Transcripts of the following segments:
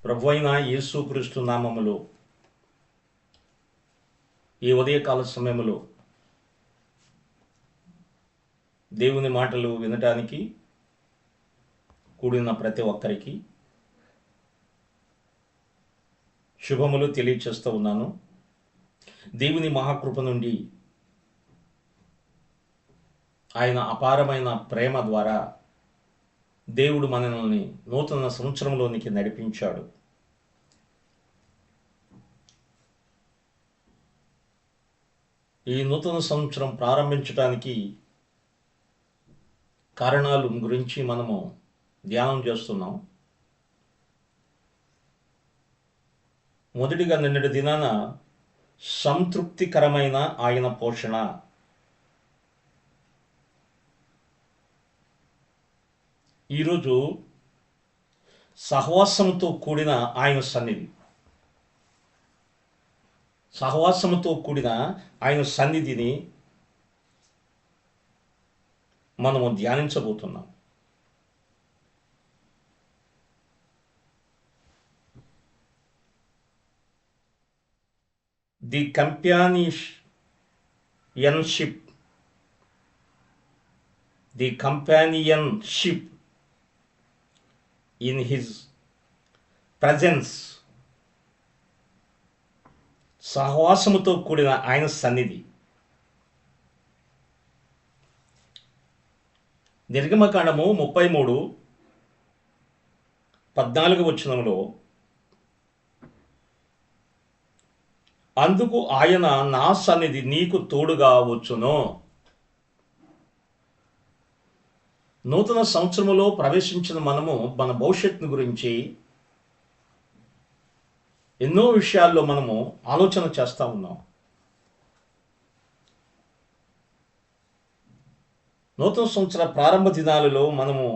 ప్రభువైన యేసుక్రీస్తు నామములో ఈ ఉదయకాల సమయంలో దేవుని మాటలు వినటానికి కూడిన ప్రతి ఒక్కరికి శుభములు తెలియచేస్తూ ఉన్నాను. దేవుని మహాకృప నుండి ఆయన అపారమైన ప్రేమ ద్వారా దేవుడు మనల్ని నూతన సంవత్సరంలోనికి నడిపించాడు. ఈ నూతన సంవత్సరం ప్రారంభించడానికి కారణాల గురించి మనము ధ్యానం చేస్తున్నాం. మొదటిగా నిన్నటి దినాన సంతృప్తికరమైన ఆయన పోషణ. ఈరోజు సహవాసంతో కూడిన ఆయన సన్నిధి. సహవాసముతో కూడిన ఆయన సన్నిధిని మనము ధ్యానించబోతున్నాం. The companionship in his presence. సహవాసముతో కూడిన ఆయన సన్నిధి. నిర్గమకాండము 33:14 వచనంలో, అందుకు ఆయన నా సన్నిధి నీకు తోడుగా వచ్చును. నూతన సంవత్సరములో ప్రవేశించిన మనము మన భవిష్యత్తును గురించి ఎన్నో విషయాల్లో మనము ఆలోచన చేస్తూ ఉన్నాం. నూతన సంవత్సర ప్రారంభ దినాలలో మనము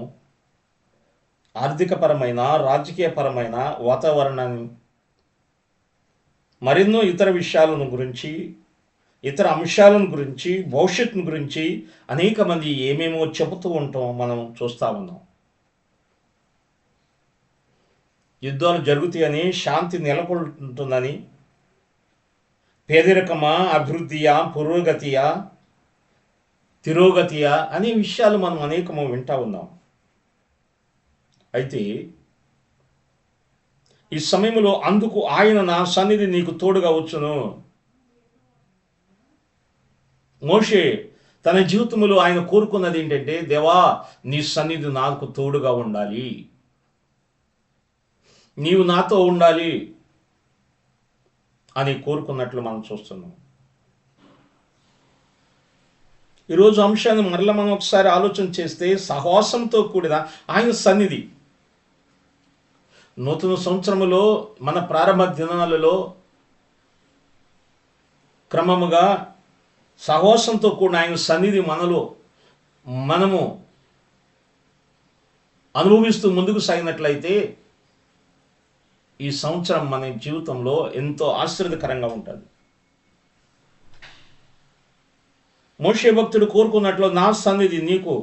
ఆర్థికపరమైన, రాజకీయపరమైన వాతావరణాన్ని, మరెన్నో ఇతర విషయాలను గురించి, ఇతర అంశాలను గురించి, భవిష్యత్తును గురించి అనేక మంది ఏమేమో చెబుతూ ఉంటాం, మనం చూస్తూ ఉన్నాం. యుద్ధాలు జరుగుతాయని, శాంతి నెలకొంటుందని, పేదరికమా, అభివృద్ధియా, పురోగతియా, తిరోగతియా అనే విషయాలు మనం అనేకము వింటూ ఉన్నాం. అయితే ఈ సమయంలో అందుకు ఆయన నా సన్నిధి నీకు తోడుగా వచ్చును. మోషే తన జీవితంలో ఆయన కోరుకున్నది ఏంటంటే, దేవా నీ సన్నిధి నాకు తోడుగా ఉండాలి, నీవు నాతో ఉండాలి అని కోరుకున్నట్లు మనం చూస్తున్నాం. ఈరోజు అంశాన్ని మరలా మనం ఒకసారి ఆలోచన చేస్తే, సహవాసంతో కూడిన ఆయన సన్నిధి. నూతన సంవత్సరములో మన ప్రారంభ దినాలలో క్రమముగా సహవాసంతో కూడిన ఆయన సన్నిధి మనము అనుభవిస్తూ ముందుకు సాగినట్లయితే ఈ సంవత్సరం మన జీవితంలో ఎంతో ఆశ్చర్యకరంగా ఉంటుంది. మోషే భక్తుడు కోరుకున్నట్లు నా సన్నిధి నీకు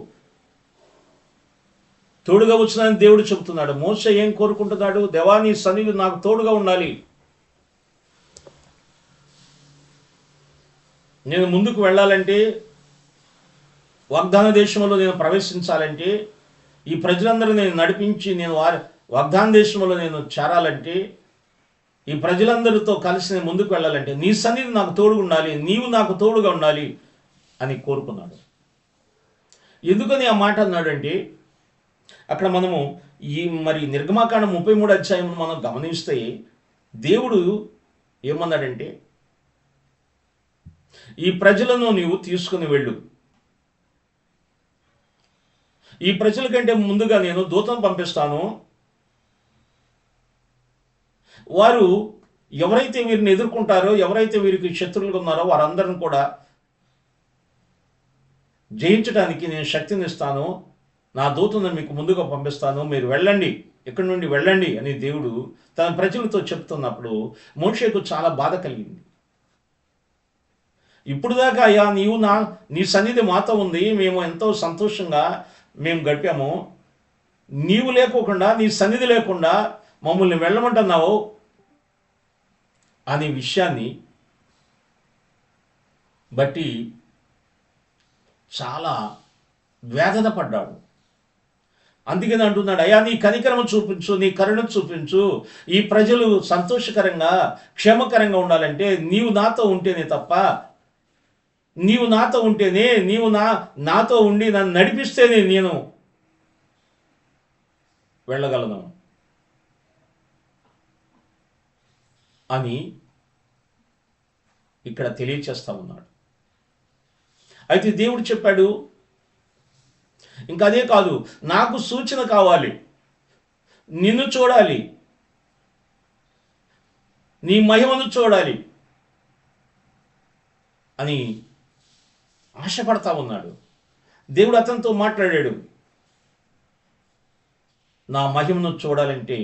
తోడుగా వచ్చినని దేవుడు చెబుతున్నాడు. మోషే ఏం కోరుకుంటున్నాడు? దేవా నీ సన్నిధి నాకు తోడుగా ఉండాలి, నేను ముందుకు వెళ్ళాలంటే, వాగ్దాన దేశంలో నేను ప్రవేశించాలంటే, ఈ ప్రజలందరూ నేను నడిపించి నేను వాగ్దాన దేశంలో నేను చేరాలంటే, ఈ ప్రజలందరితో కలిసి నేను ముందుకు వెళ్ళాలంటే నీ సన్నిధి నాకు తోడుగా ఉండాలి, నీవు నాకు తోడుగా ఉండాలి అని కోరుకున్నాడు. ఎందుకని ఆ మాట అన్నాడంటే, అక్కడ మనము మరి నిర్గమకాండం 33 అధ్యాయం మనం గమనిస్తే దేవుడు ఏమన్నాడంటే, ఈ ప్రజలను నీవు తీసుకుని వెళ్ళు, ఈ ప్రజల కంటే ముందుగా నేను దూతను పంపిస్తాను, వారు ఎవరైతే వీరిని ఎదుర్కొంటారో, ఎవరైతే వీరికి శత్రువులుగా ఉన్నారో వారందరిని కూడా జయించడానికి నేను శక్తిని ఇస్తాను, నా దూతను మీకు ముందుగా పంపిస్తాను, మీరు వెళ్ళండి, ఇక్కడి నుండి వెళ్ళండి అని దేవుడు తన ప్రజలతో చెప్తున్నప్పుడు మోషేకు చాలా బాధ కలిగింది. ఇప్పుడు దాకా అయ్యా నీ సన్నిధి మాతో ఉంది, మేము ఎంతో సంతోషంగా మేము గడిపాము, నీవు లేకోకుండా, నీ సన్నిధి లేకుండా మమ్మల్ని వెళ్ళమంటున్నావు అనే విషయాన్ని బట్టి చాలా వేదన పడ్డాడు. అందుకని అంటున్నాడు, అయ్యా నీ కనికరము చూపించు, నీ కరుణ చూపించు. ఈ ప్రజలు సంతోషకరంగా క్షేమకరంగా ఉండాలంటే నీవు నాతో ఉంటేనే తప్ప, నీవు నాతో ఉంటేనే, నీవు నాతో ఉండి నన్ను నడిపిస్తేనే నేను వెళ్ళగలను అని ఇక్కడ తెలియచేస్తా ఉన్నాడు. అయితే దేవుడు చెప్పాడు, ఇంకా అదే కాదు, నాకు సూచన కావాలి, నిన్ను చూడాలి, నీ మహిమను చూడాలి అని ఆశపడతా ఉన్నాడు. దేవుడు అతనితో మాట్లాడాడు, నా మహిమను చూడాలంటే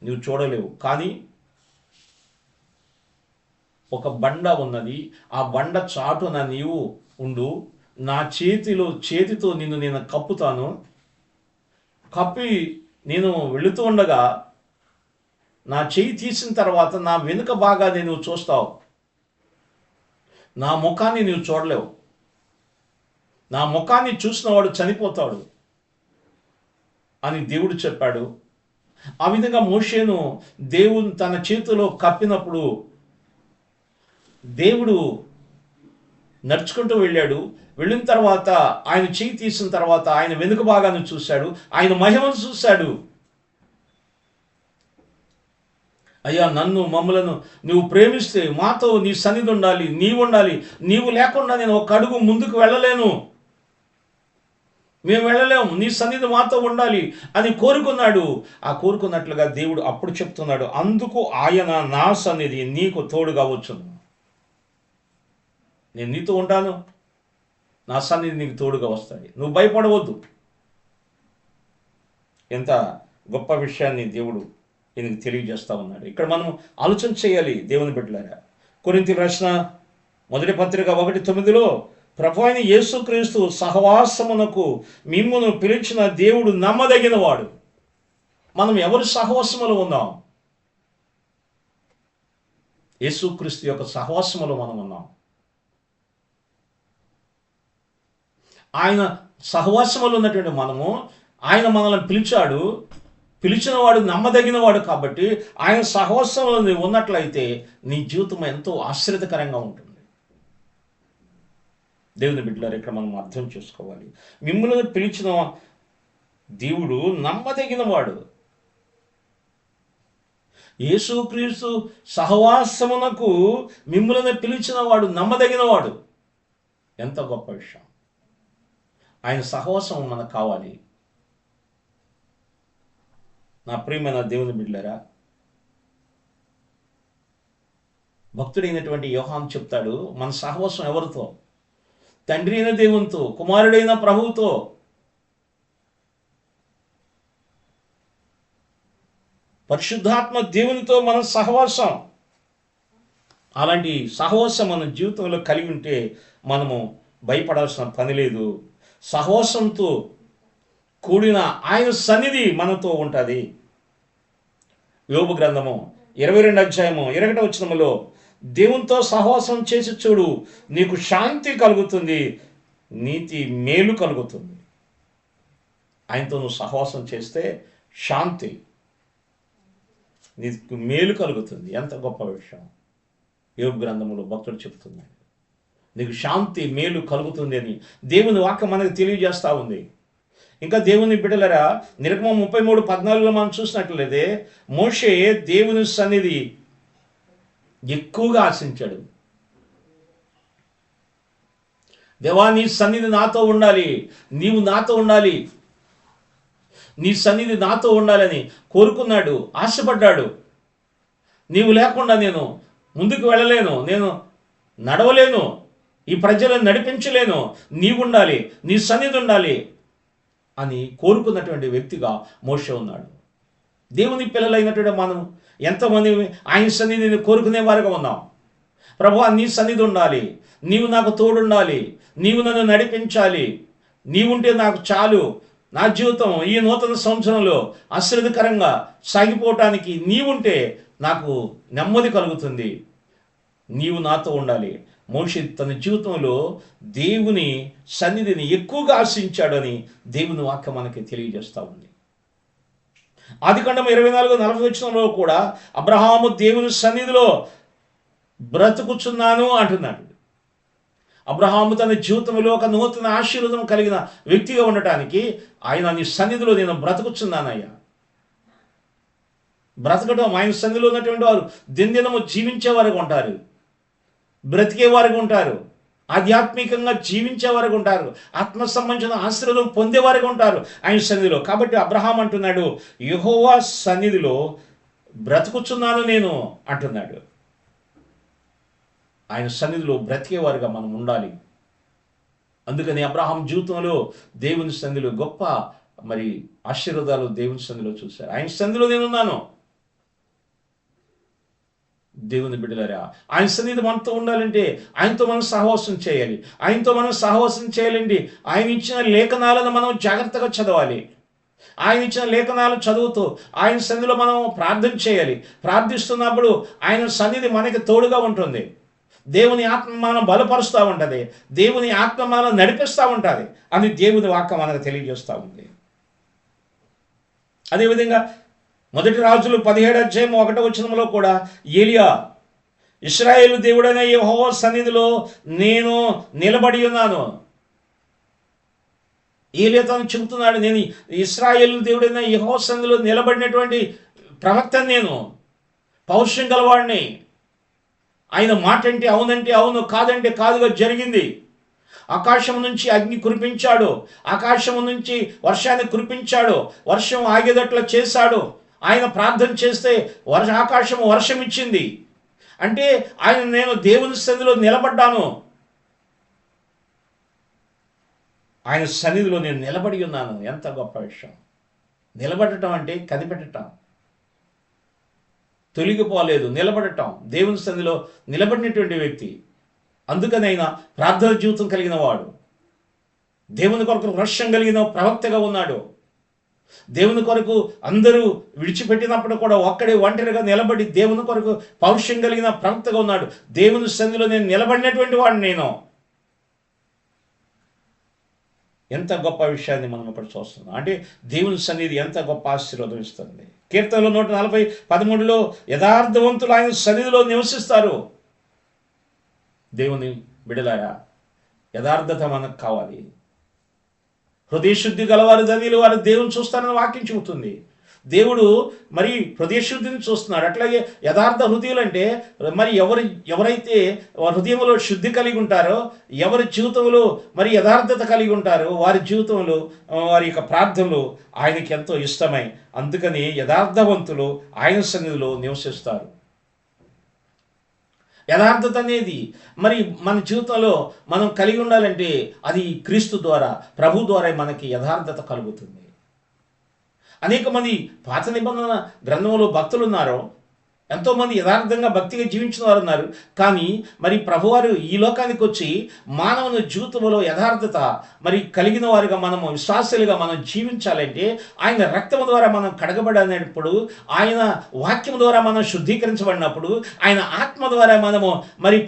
నువ్వు చూడలేవు, కానీ ఒక బండ ఉన్నది, ఆ బండ చాటున నీవు ఉండు, నా చేతితో నిన్ను నేను కప్పుతాను, కప్పి నేను వెళుతూ ఉండగా నా చేయి తీసిన తర్వాత నా వెనుక భాగాన్ని నువ్వు చూస్తావు, నా ముఖాన్ని నువ్వు చూడలేవు, నా ముఖాన్ని చూసినవాడు చనిపోతాడు అని దేవుడు చెప్పాడు. ఆ విధంగా మోషేను దేవుడు తన చేతిలో కప్పినప్పుడు దేవుడు నడుచుకుంటూ వెళ్ళాడు. వెళ్ళిన తర్వాత ఆయన చేయి తీసిన తర్వాత ఆయన వెనుక భాగాన్ని చూశాడు, ఆయన మహిమను చూశాడు. అయ్యా మమ్మలను నువ్వు ప్రేమిస్తే మాతో నీ సన్నిధి ఉండాలి, నీవు లేకుండా నేను ఒక అడుగు ముందుకు వెళ్ళలేను, మేము వెళ్ళలేము, నీ సన్నిధి మాతో ఉండాలి అని కోరుకున్నాడు. ఆ కోరుకున్నట్లుగా దేవుడు అప్పుడు చెప్తున్నాడు, అందుకు ఆయన నా సన్నిధి నీకు తోడుగా వచ్చును, నేను నీతో ఉంటాను, నా సన్నిధి నీకు తోడుగా వస్తాయి, నువ్వు భయపడవద్దు. ఎంత గొప్ప విషయాన్ని దేవుడు ఈయనకు తెలియజేస్తా ఉన్నాడు. ఇక్కడ మనం ఆలోచన చేయాలి దేవుని బిడ్డలారా. కొరింథీయులకు రాసిన మొదటి పత్రిక 1:9 ప్రభు అయిన యేసుక్రీస్తు సహవాసమునకు మిమ్మును పిలిచిన దేవుడు నమ్మదగిన వాడు. మనం ఎవరి సహవాసములో ఉన్నాం? యేసుక్రీస్తు యొక్క సహవాసములో మనం ఉన్నాం. ఆయన సహవాసములో ఉన్నటువంటి మనము, ఆయన మనల్ని పిలిచాడు, పిలిచినవాడు నమ్మదగినవాడు కాబట్టి ఆయన సహవాసంలో ఉన్నట్లయితే నీ జీవితం ఎంతో ఆశ్చర్యకరంగా ఉంటుంది. దేవుని బిడ్డలారా, ఇక్కడ మనం అర్థం చేసుకోవాలి, మిమ్మల్ని పిలిచిన దేవుడు నమ్మదగినవాడు. యేసుక్రీస్తు సహవాసమునకు మిమ్మల్ని పిలిచిన వాడు నమ్మదగినవాడు. ఎంత గొప్ప విషయం! ఆయన సహవాసం మనకు కావాలి. నా ప్రియమైన దేవుని బిడ్డలారా, భక్తుడైనటువంటి యోహాను చెప్తాడు, మన సహవాసం ఎవరితో? తండ్రి అయిన దేవునితో, కుమారుడైన ప్రభువుతో. పరిశుద్ధాత్మ దేవునితో మన సహవాసం. అలాంటి సహవాసం మన జీవితంలో కలిగి ఉంటే మనము భయపడాల్సిన పని లేదు. సహవాసంతో కూడిన ఆయన సన్నిధి మనతో ఉంటుంది. యోబు గ్రంథము 22:21 దేవునితో సహవాసం చేసి చూడు, నీకు శాంతి కలుగుతుంది, నీతి మేలు కలుగుతుంది. ఆయనతో నువ్వు సహవాసం చేస్తే శాంతి, నీకు మేలు కలుగుతుంది. ఎంత గొప్ప విషయం! యోబు గ్రంథములో భక్తుడు చెప్తున్నాడు, నీకు శాంతి మేలు కలుగుతుంది అని దేవుని వాక్యం మనకు తెలియజేస్తూ ఉంది. ఇంకా దేవుని బిడ్డలరా, నిర్గమం 33:14 మనం చూసినట్లయితే మోషే దేవుని సన్నిధి ఎక్కువగా ఆశించాడు. దేవా, నీ సన్నిధి నాతో ఉండాలి, నీవు నాతో ఉండాలి, నీ సన్నిధి నాతో ఉండాలని కోరుకున్నాడు, ఆశపడ్డాడు. నీవు లేకుండా నేను ముందుకు వెళ్ళలేను, నేను నడవలేను, ఈ ప్రజలను నడిపించలేను, నీవు ఉండాలి, నీ సన్నిధి ఉండాలి అని కోరుకున్నటువంటి వ్యక్తిగా మోషే ఉన్నాడు. దేవుని పిల్లలైనటువంటి మనం ఎంతమంది ఆయన సన్నిధిని కోరుకునే వారుగా ఉన్నాం. ప్రభువా, నీ సన్నిధి ఉండాలి, నీవు నాకు తోడుండాలి, నీవు నన్ను నడిపించాలి, నీవుంటే నాకు చాలు, నా జీవితం ఈ నూతన సంవత్సరంలో ఆశీర్వదకరంగా సాగిపోవటానికి నీవుంటే నాకు నెమ్మది కలుగుతుంది, నీవు నాతో ఉండాలి. మోషే తన జీవితంలో దేవుని సన్నిధిని ఎక్కువగా ఆశించాడని దేవుని వాక్యం మనకి తెలియజేస్తూ ఉంది. ఆదికాండం 24:40 కూడా అబ్రహాము దేవుని సన్నిధిలో బ్రతుకుచున్నాను అంటున్నాడు. అబ్రహాము తన జీవితంలో ఒక నూతన ఆశీర్వాదం కలిగిన వ్యక్తిగా ఉండటానికి ఆయన నీ సన్నిధిలో నేను బ్రతుకుచున్నానయ్యా. బ్రతకడం, ఆయన సన్నిధిలో ఉన్నటువంటి వారు దినదినము జీవించే వారికి ఉంటారు, బ్రతికే వారికి ఉంటారు, ఆధ్యాత్మికంగా జీవించే వారికి ఉంటారు, ఆత్మ సంబంధించిన ఆశీర్వాదం పొందే వారికి ఉంటారు ఆయన సన్నిధిలో. కాబట్టి అబ్రహాం అంటున్నాడు, యెహోవా సన్నిధిలో బ్రతుకుచున్నాను నేను అంటున్నాడు. ఆయన సన్నిధిలో బ్రతికేవారుగా మనం ఉండాలి. అందుకని అబ్రహాం జీవితంలో దేవుని సన్నిధిలో గొప్ప ఆశీర్వాదాలు దేవుని సన్నిధిలో చూశారు. ఆయన సన్నిధిలో నేనున్నాను. దేవుని బిడ్డలారా, ఆయన సన్నిధి మనతో ఉండాలంటే ఆయనతో మనం సహవాసం చేయాలి. ఆయనతో మనం సహవాసం చేయాలండి. ఆయన ఇచ్చిన లేఖనాలను మనం జాగ్రత్తగా చదవాలి. ఆయన ఇచ్చిన లేఖనాలు చదువుతూ ఆయన సన్నిధిలో మనం ప్రార్థన చేయాలి. ప్రార్థిస్తున్నప్పుడు ఆయన సన్నిధి మనకి తోడుగా ఉంటుంది. దేవుని ఆత్మ మనం బలపరుస్తూ ఉంటుంది, దేవుని ఆత్మ మనం నడిపిస్తూ ఉంటుంది అని దేవుని వాక్యం మనకు తెలియజేస్తూ ఉంది. అదేవిధంగా 1 రాజులు 17:1 కూడా ఏలియా, ఇశ్రాయేలు దేవుడైన యెహోవా సన్నిధిలో నేను నిలబడి ఉన్నాను. ఏలియా తను చెబుతున్నాడు, నేను ఇశ్రాయేలు దేవుడైన యెహోవా సన్నిధిలో నిలబడినటువంటి ప్రవక్తని, నేను పౌరుషం గలవాడిని. ఆయన మాట అంటే అవునంటే అవును, కాదంటే కాదుగా జరిగింది. ఆకాశం నుంచి అగ్ని కురిపించాడు, ఆకాశం నుంచి వర్షాన్ని కురిపించాడు, వర్షం ఆగేదట్లా చేశాడు. ఆయన ప్రార్థన చేస్తే ఆకాశం వర్షం ఇచ్చింది. అంటే నేను దేవుని సన్నిధిలో నిలబడ్డాను, ఆయన సన్నిధిలో నేను నిలబడి ఉన్నాను. ఎంత గొప్ప విషయం! నిలబడటం అంటే కనిపెట్టడం, తొలగిపోలేదు, నిలబడటం. దేవుని సన్నిధిలో నిలబడినటువంటి వ్యక్తి. అందుకని ఆయన ప్రార్థన జీవితం కలిగిన వాడు, దేవుని కొరకు రోషం కలిగిన ప్రవక్తగా ఉన్నాడు. దేవుని కొరకు అందరూ విడిచిపెట్టినప్పుడు కూడా ఒక్కడే ఒంటరిగా నిలబడి దేవుని కొరకు పౌరుషం కలిగిన ప్రవక్తగా ఉన్నాడు. దేవుని సన్నిధిలో నేను నిలబడినటువంటి వాడిని నేను. ఎంత గొప్ప విషయాన్ని మనం ఇక్కడ చూస్తున్నాం. అంటే దేవుని సన్నిధి ఎంత గొప్ప ఆశీర్వాదం ఇస్తుంది. కీర్తనలో 140:13 యథార్థవంతులు ఆయన సన్నిధిలో నివసిస్తారు. దేవుని బిడలారా, యథార్థత మనకు కావాలి. హృదయశుద్ధి గలవారు ధన్యులు, వారు దేవుని చూస్తారని వాక్యం చెబుతుంది. దేవుడు హృదయశుద్ధిని చూస్తున్నాడు. అట్లాగే యథార్థ హృదయులు అంటే ఎవరైతే హృదయంలో శుద్ధి కలిగి ఉంటారో, ఎవరి జీవితంలో యథార్థత కలిగి ఉంటారో, వారి జీవితంలో వారి యొక్క ప్రార్థనలు ఆయనకి ఎంతో ఇష్టమై, అందుకని యథార్థవంతులు ఆయన సన్నిధిలో నివసిస్తారు. యథార్థత అనేది మన జీవితంలో మనం కలిగి ఉండాలంటే అది క్రీస్తు ద్వారా, ప్రభు ద్వారా మనకి యథార్థత కలుగుతుంది. అనేక మంది పాత నిబంధన గ్రంథంలో భక్తులు ఉన్నారు, ఎంతోమంది యథార్థంగా భక్తిగా జీవించిన వారు ఉన్నారు. కానీ ప్రభువారు ఈ లోకానికి వచ్చి మానవుని జీవితంలో యథార్థత కలిగిన వారుగా మనము విశ్వాసులుగా మనం జీవించాలంటే ఆయన రక్తము ద్వారా మనం కడగబడినప్పుడు, ఆయన వాక్యం ద్వారా మనం శుద్ధీకరించబడినప్పుడు, ఆయన ఆత్మ ద్వారా మనము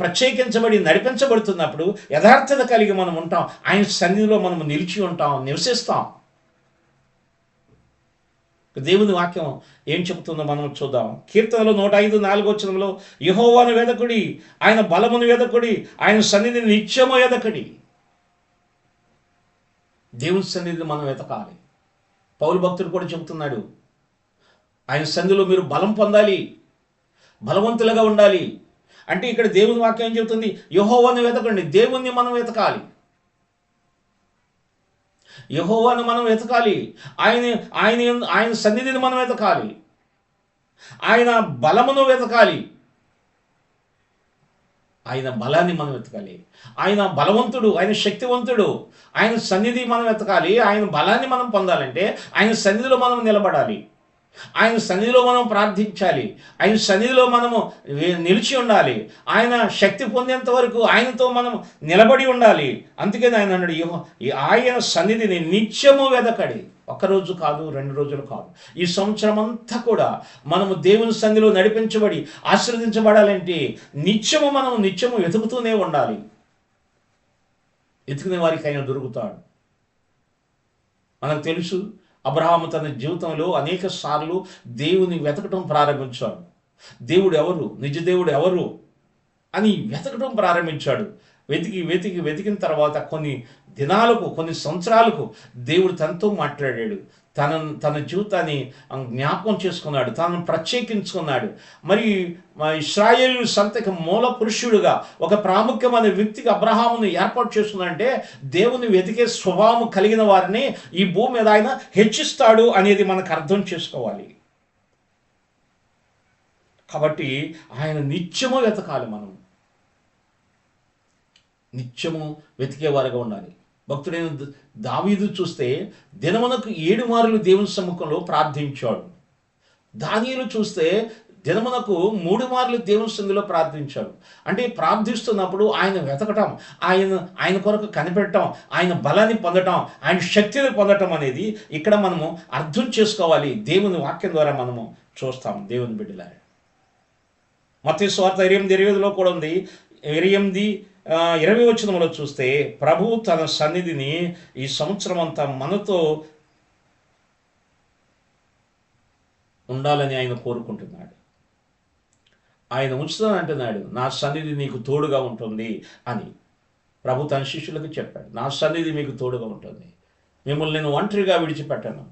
ప్రత్యేకించబడి నడిపించబడుతున్నప్పుడు యథార్థత కలిగి మనం ఉంటాం. ఆయన సన్నిధిలో మనము నిలిచి ఉంటాం, నివసిస్తాం. దేవుని వాక్యం ఏం చెబుతుందో మనం చూద్దాం. కీర్తనలో 105:4 యెహోవాను వెదకుడి, ఆయన బలమును వెదకుడి, ఆయన సన్నిధిని నిత్యము వెదకడి. దేవుని సన్నిధిని మనం వెతకాలి. పౌలు భక్తుడు కూడా చెబుతున్నాడు, ఆయన సన్నిధిలో మీరు బలం పొందాలి, బలవంతులుగా ఉండాలి. అంటే ఇక్కడ దేవుని వాక్యం ఏం చెబుతుంది? యెహోవాను వెతకండి, దేవుణ్ణి మనం వెతకాలి, యెహోవాను మనం వెతకాలి, ఆయన సన్నిధిని మనం వెతకాలి, ఆయన బలమును వెతకాలి, ఆయన బలాన్ని మనం వెతకాలి. ఆయన బలవంతుడు, ఆయన శక్తివంతుడు, ఆయన సన్నిధి మనం వెతకాలి. ఆయన బలాన్ని మనం పొందాలంటే ఆయన సన్నిధిలో మనం నిలబడాలి, ఆయన సన్నిధిలో మనం ప్రార్థించాలి, ఆయన సన్నిధిలో మనము నిలిచి ఉండాలి, ఆయన శక్తి పొందేంత వరకు ఆయనతో మనం నిలబడి ఉండాలి. అందుకని ఆయన అన్నాడు, ఆయన సన్నిధిని నిత్యము వెదకడి. ఒక్కరోజు కాదు, 2 రోజులు కాదు, ఈ సంవత్సరం అంతా కూడా మనము దేవుని సన్నిధిలో నడిపించబడి ఆశీర్వదించబడాలంటే నిత్యము వెతుకుతూనే ఉండాలి. వెతుకునే వారికి ఆయన దొరుకుతాడు. మనకు తెలుసు, అబ్రహాము తన జీవితంలో అనేక సార్లు దేవుని వెతకటం ప్రారంభించాడు. దేవుడు ఎవరు, నిజ దేవుడు ఎవరు అని వెతకటం ప్రారంభించాడు. వెతికిన తర్వాత కొన్ని దినాలకు, కొన్ని సంవత్సరాలకు దేవుడు తనతో మాట్లాడాడు. తన జీవితాన్ని జ్ఞాపకం చేసుకున్నాడు, తనను ప్రత్యేకించుకున్నాడు. మరి ఇశ్రాయేలు సంతకి మూల పురుషుడుగా ఒక ప్రాముఖ్యమైన వ్యక్తిగా అబ్రహామును ఏర్పాటు చేసుకున్నాడంటే దేవుని వెతికే స్వభావం కలిగిన వారిని ఈ భూమి మీద ఆయన హెచ్చిస్తాడు అనేది మనకు అర్థం చేసుకోవాలి. కాబట్టి ఆయన నిత్యము వెతకాలి, మనం నిత్యము వెతికేవారుగా ఉండాలి. భక్తుడైన దావీదు చూస్తే దినమునకు 7 మార్లు దేవుని సముఖంలో ప్రార్థించాడు. దానియేలు చూస్తే దినమునకు 3 మార్లు దేవుని సన్నిధిలో ప్రార్థించాడు. అంటే ప్రార్థిస్తున్నప్పుడు ఆయన వెతకటం, ఆయన కొరకు కనిపెట్టడం, ఆయన బలాన్ని పొందటం, ఆయన శక్తిని పొందటం అనేది ఇక్కడ మనము అర్థం చేసుకోవాలి. దేవుని వాక్యం ద్వారా మనము చూస్తాం. దేవుని బిడ్డలారా, మత్తయి సువార్త 8:20లో కూడా ఉంది. 8:20 వచనంలో చూస్తే ప్రభువు తన సన్నిధిని ఈ సంవత్సరం అంతా మనతో ఉండాలని ఆయన కోరుకుంటున్నాడు. ఆయన ఉంచుతానంటున్నాడు, నా సన్నిధి నీకు తోడుగా ఉంటుంది అని ప్రభు తన శిష్యులకు చెప్పాడు. నా సన్నిధి మీకు తోడుగా ఉంటుంది, మిమ్మల్ని నేను ఒంటరిగా విడిచిపెట్టాను.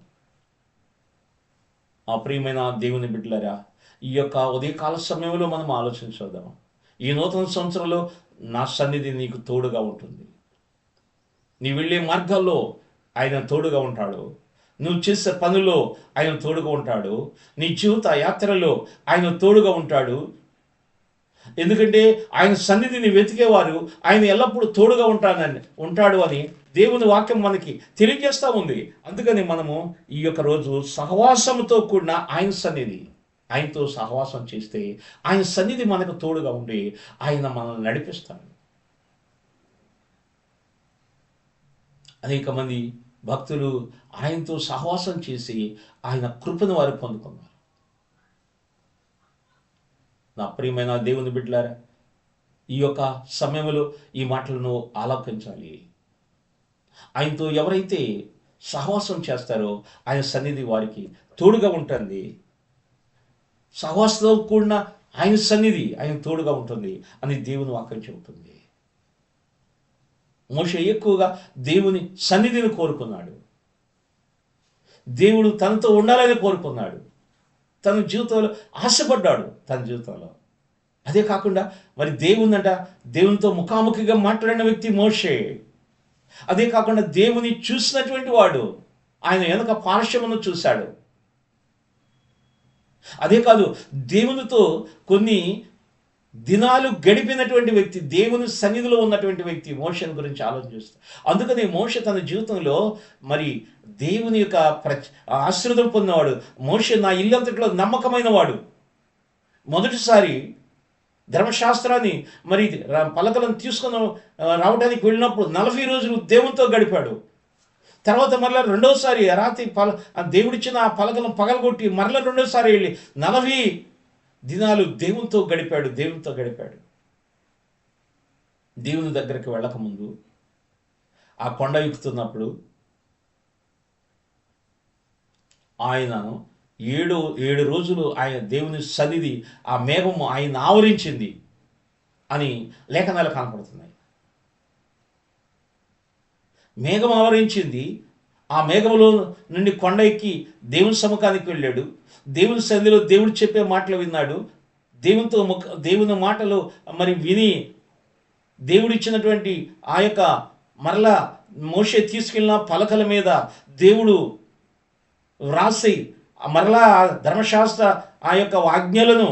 ఆ ప్రియమైన దేవుని బిడ్డలారా, ఈ యొక్క ఉదయకాల సమయంలో మనం ఆలోచించుదాం. ఈ నూతన సంవత్సరంలో నా సన్నిధి నీకు తోడుగా ఉంటుంది. నీ వెళ్ళే మార్గాల్లో ఆయన తోడుగా ఉంటాడు. నువ్వు చేసే పనుల్లో ఆయన తోడుగా ఉంటాడు. నీ జీవిత యాత్రలో ఆయన తోడుగా ఉంటాడు. ఎందుకంటే ఆయన సన్నిధిని వెతికేవారు ఆయన ఎల్లప్పుడూ తోడుగా ఉంటాడు అని దేవుని వాక్యం మనకి తెలియజేస్తూ ఉంది. అందుకని మనము ఈ యొక్క రోజు సహవాసంతో కూడిన ఆయన సన్నిధి, ఆయనతో సహవాసం చేస్తే ఆయన సన్నిధి మనకు తోడుగా ఉండి ఆయన మనల్ని నడిపిస్తాడు. అనేక మంది భక్తులు ఆయనతో సహవాసం చేసి ఆయన కృపను వారు పొందుకున్నారు. నా ప్రియమైన దేవుని బిడ్డలారా, ఈ యొక్క సమయంలో ఈ మాటలను ఆలోచించాలి. ఆయనతో ఎవరైతే సహవాసం చేస్తారో ఆయన సన్నిధి వారికి తోడుగా ఉంటుంది. సహవాసంతో కూడిన ఆయన సన్నిధి ఆయన తోడుగా ఉంటుంది అని దేవుని వాక్యం చెబుతుంది. మోషే ఎక్కువగా దేవుని సన్నిధిని కోరుకున్నాడు. దేవుడు తనతో ఉండాలని కోరుకున్నాడు. తన జీవితంలో ఆశపడ్డాడు. తన జీవితంలో అదే కాకుండా మరి దేవునితో ముఖాముఖిగా మాట్లాడిన వ్యక్తి మోషే. అదే కాకుండా దేవుని చూసినటువంటి వాడు, ఆయన వెనక పార్శ్వమును చూశాడు. అదే కాదు, దేవునితో కొన్ని దినాలు గడిపినటువంటి వ్యక్తి, దేవుని సన్నిధిలో ఉన్నటువంటి వ్యక్తి మోషేని గురించి ఆలోచిస్తాడు. అందుకని మోషే తన జీవితంలో మరి దేవుని యొక్క ఆశీర్వాదం పొందినవాడు. మోషే నా ఇల్లంతట్లో నమ్మకమైన వాడు. మొదటిసారి ధర్మశాస్త్రాన్ని మరి పలకలను తీసుకొని రావడానికి వెళ్ళినప్పుడు 40 రోజులు దేవునితో గడిపాడు. తర్వాత మరలా రెండోసారి రాత్రి దేవుడిచ్చిన ఆ పలకలను పగలగొట్టి మరలా రెండోసారి వెళ్ళి 40 దినాలు దేవునితో గడిపాడు. దేవుని దగ్గరికి వెళ్ళకముందు ఆ కొండ ఎక్కుతున్నప్పుడు ఆయన 7 రోజులు ఆయన దేవుని సన్నిధి, ఆ మేఘము ఆయన ఆవరించింది అని లేఖనాలు కనపడుతున్నాయి. మేఘం ఆవరించింది. ఆ మేఘములో నుండి కొండ ఎక్కి దేవుని సముఖానికి వెళ్ళాడు. దేవుని సన్నిధిలో దేవుడు చెప్పే మాటలు విన్నాడు. దేవుని మాటలు మరి విని దేవుడిచ్చినటువంటి ఆ యొక్క మరలా మోషే తీసుకెళ్ళిన పలకల మీద దేవుడు వ్రాసి మరలా ధర్మశాస్త్ర ఆ యొక్క ఆజ్ఞలను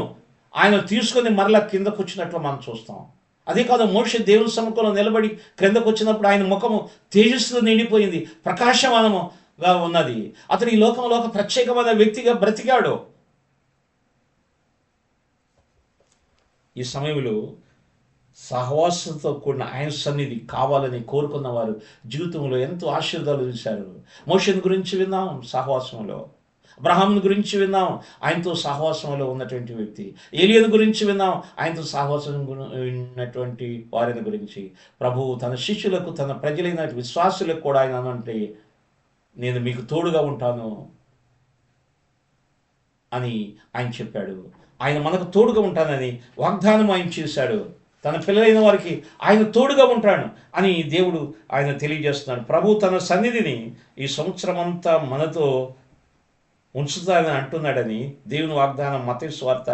ఆయన తీసుకొని మరలా కిందకు వచ్చినట్లు మనం చూస్తాం. అదే కాదు, మోషే దేవుని సముఖంలో నిలబడి క్రిందకు వచ్చినప్పుడు ఆయన ముఖము తేజస్సుతో నిండిపోయింది, ప్రకాశమానముగా ఉన్నది. అతడు ఈ లోకంలో ఒక ప్రత్యేకమైన వ్యక్తిగా బ్రతికాడు. ఈ సమయంలో సహవాసంతో కూడిన ఆయన సన్నిధి కావాలని కోరుకున్న వారు జీవితంలో ఎంతో ఆశీర్వాదాలు చూశారు. మోషేను గురించి విన్నాం సహవాసంలో, అబ్రహాముని గురించి విన్నాం ఆయనతో సహవాసంలో ఉన్నటువంటి వ్యక్తి, ఏలియాను గురించి విన్నాం ఆయనతో సహవాసం ఉన్నటువంటి వారిని గురించి. ప్రభువు తన శిష్యులకు, తన ప్రజలైన విశ్వాసులకు కూడా ఆయన అంటే, నేను మీకు తోడుగా ఉంటాను అని ఆయన చెప్పాడు. ఆయన మనకు తోడుగా ఉంటానని వాగ్దానం ఆయన చేశాడు. తన పిల్లలైన వారికి ఆయన తోడుగా ఉంటాడు అని దేవుడు ఆయన తెలియజేస్తున్నాడు. ప్రభు తన సన్నిధిని ఈ సంవత్సరం అంతా మనతో ఉంచుతానని అంటున్నాడని దేవుని వాగ్దానం మత్తయి సువార్త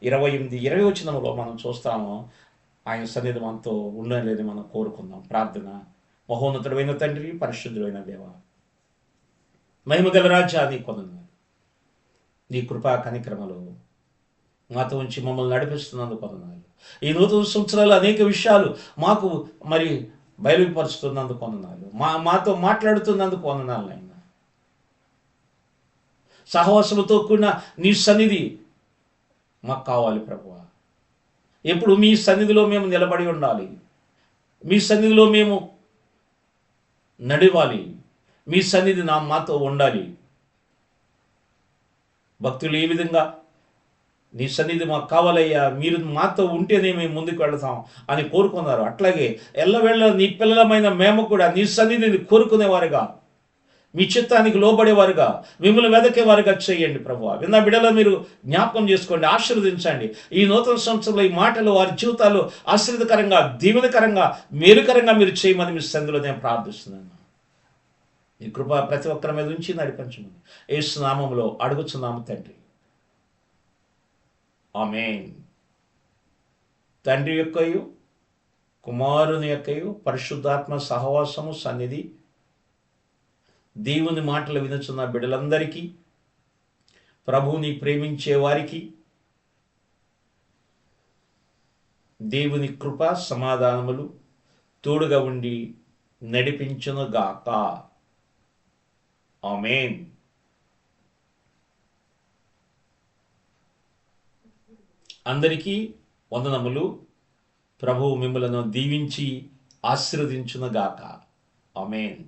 28:20 వచనంలో మనం చూస్తాము. ఆయన సన్నిధి మనతో ఉండలేదని మనం కోరుకుందాం. ప్రార్థన. మహోన్నతుడైన తండ్రి, పరిశుద్ధుడైన దేవ, మహిమగల రాజా, నీ కొందనాలు. నీ కృపా కనిక్రమలు మాతో ఉంచి మమ్మల్ని నడిపిస్తున్నందుకు వందనాలు. ఈ నూతన సంవత్సరాలు అనేక విషయాలు మాకు మరి బయలుపరుస్తున్నందుకు వందనాలు. మాతో మాట్లాడుతున్నందుకు వందనాలు నాయన. సహవాసముతో కూడిన నీ సన్నిధి మాకు కావాలి ప్రభువా. ఎప్పుడు మీ సన్నిధిలో మేము నిలబడి ఉండాలి, మీ సన్నిధిలో మేము నడవాలి, మీ సన్నిధి మాతో ఉండాలి. భక్తులు ఏ విధంగా నీ సన్నిధి మాకు కావాలయ్యా, మీరు మాతో ఉంటేనే మేము ముందుకు వెళతాం అని కోరుకున్నారు. అట్లాగే ఎల్లవేళ నీ పిల్లలమైన మేము కూడా నీ సన్నిధిని కోరుకునేవారుగా, మీ చిత్తానికి లోబడేవారుగా, మిమ్మల్ని వెదకేవారుగా చేయండి ప్రభువా. విన్న బిడ్డలో మీరు జ్ఞాపకం చేసుకోండి, ఆశీర్వదించండి. ఈ నూతన సంవత్సరంలో ఈ మాటలు వారి జీవితాలు ఆశ్రితకరంగా, దీవెనకరంగా, మేలుకరంగా మీరు చేయమని మీ సన్నిధిలో నేను ప్రార్థిస్తున్నాను. ఈ కృప ప్రతి ఒక్కరి మీద ఉంచి నడిపించమని యేసు నామములో అడుగుచున్నాము తండ్రి, ఆమేన్. తండ్రి యొక్కయు కుమారుని యొక్కయు పరిశుద్ధాత్మ సహవాసము సన్నిధి దేవుని మాటలు వినుచున్న బిడ్డలందరికీ, ప్రభువుని ప్రేమించే వారికి దేవుని కృప సమాధానములు తోడుగా ఉండి నడిపించునుగాక. ఆమేన్. అందరికీ వందనములు. ప్రభువు మిమ్మలను దీవించి ఆశీర్వదించునుగాక. ఆమేన్.